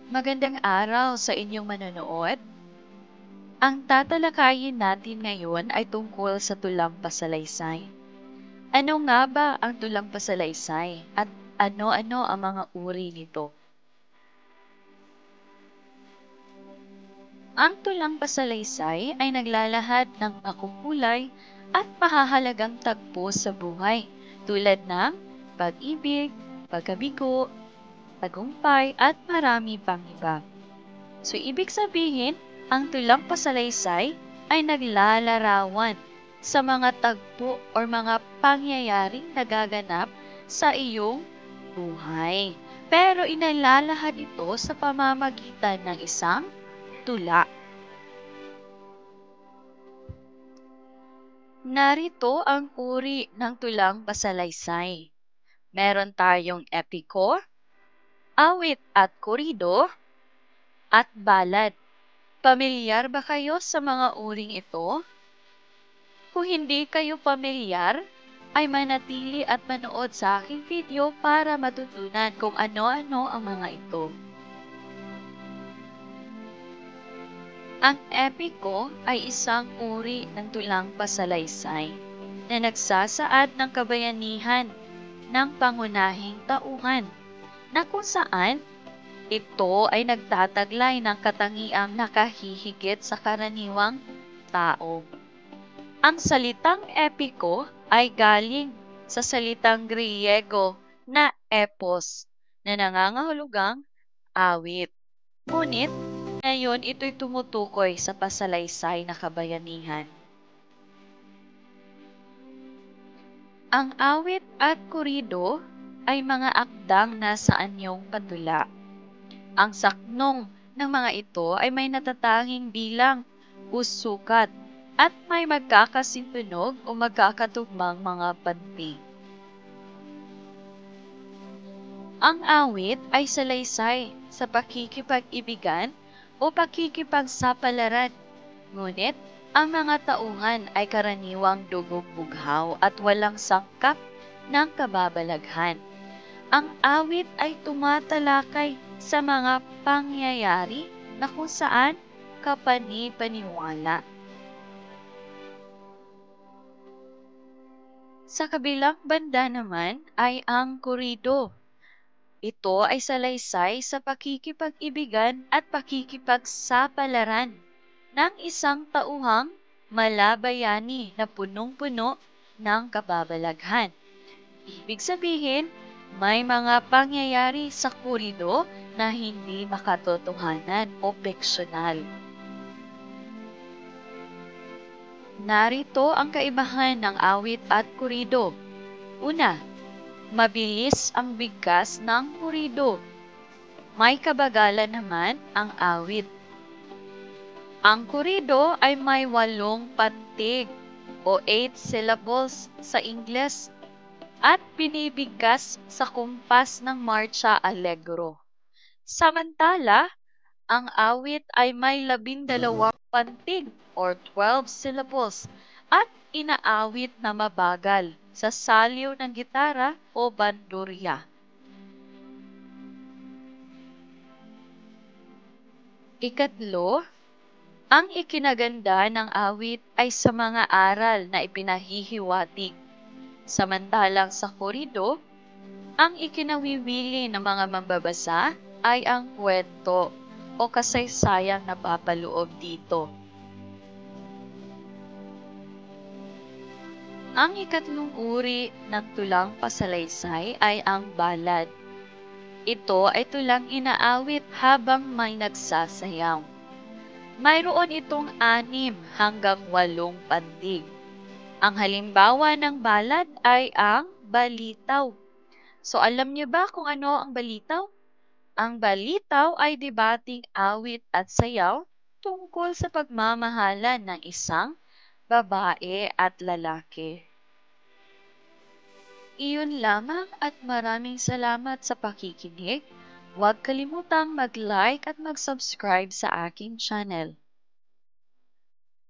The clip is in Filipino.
Magandang araw sa inyong manonood. Ang tatalakayin natin ngayon ay tungkol sa tulang pasalaysay. Ano nga ba ang tulang pasalaysay at ano-ano ang mga uri nito? Ang tulang pasalaysay ay naglalahad ng makukulay at mahahalagang tagpo sa buhay tulad ng pag-ibig, pagkabigo, tagumpay at marami pang iba. So, ibig sabihin, ang tulang pasalaysay ay naglalarawan sa mga tagpo o mga pangyayaring nagaganap sa iyong buhay. Pero inalalahad ito sa pamamagitan ng isang tula. Narito ang uri ng tulang pasalaysay. Meron tayong epiko, awit at korido, at balad. Pamilyar ba kayo sa mga uring ito? Kung hindi kayo pamilyar, ay manatili at manood sa aking video para matutunan kung ano-ano ang mga ito. Ang epiko ay isang uri ng tulang pasalaysay na nagsasaad ng kabayanihan ng pangunahing tauhan na kung saan ito ay nagtataglay ng katangiang nakahihigit sa karaniwang tao. Ang salitang epiko ay galing sa salitang Griego na epos na nangangahulugang awit. Ngunit ngayon ito'y tumutukoy sa pasalaysay na kabayanihan. Ang awit at korido ay mga akdang nasa anyong patula. Ang saknong ng mga ito ay may natatanging bilang o sukat at may magkakasintunog o magkakatugmang mga panti. Ang awit ay salaysay sa pakikipag-ibigan o pakikipagsapalaran, ngunit ang mga tauhan ay karaniwang dugong-bughaw at walang sangkap ng kababalaghan. Ang awit ay tumatalakay sa mga pangyayari na kung saan kapani-paniwala. Sa kabilang banda naman ay ang korido. Ito ay salaysay sa pakikipag-ibigan at pakikipagsapalaran ng isang tauhang malabayani na punong-puno ng kababalaghan. Ibig sabihin, may mga pangyayari sa korido na hindi makatotohanan o fiksyonal. Narito ang kaibahan ng awit at korido. Una, mabilis ang bigkas ng korido. May kabagalan naman ang awit. Ang korido ay may 8 pantig o 8 syllables sa Ingles at binibigkas sa kumpas ng marcha allegro. Samantala, ang awit ay may 12 pantig or 12 syllables at inaawit na mabagal sa saliw ng gitara o bandurya. Ikatlo, ang ikinaganda ng awit ay sa mga aral na ipinahihiwatig. Samantalang sa korido, ang ikinawiwili ng mga mambabasa ay ang kwento o kasaysayang napapaloob dito. Ang ikatlong uri ng tulang pasalaysay ay ang balad. Ito ay tulang inaawit habang may nagsasayaw. Mayroon itong 6 hanggang 8 pandig. Ang halimbawa ng balad ay ang balitaw. So alam niyo ba kung ano ang balitaw? Ang balitaw ay debating awit at sayaw tungkol sa pagmamahalan ng isang babae at lalaki. Iyon lamang at maraming salamat sa pakikinig. Huwag kalimutang mag-like at mag-subscribe sa aking channel.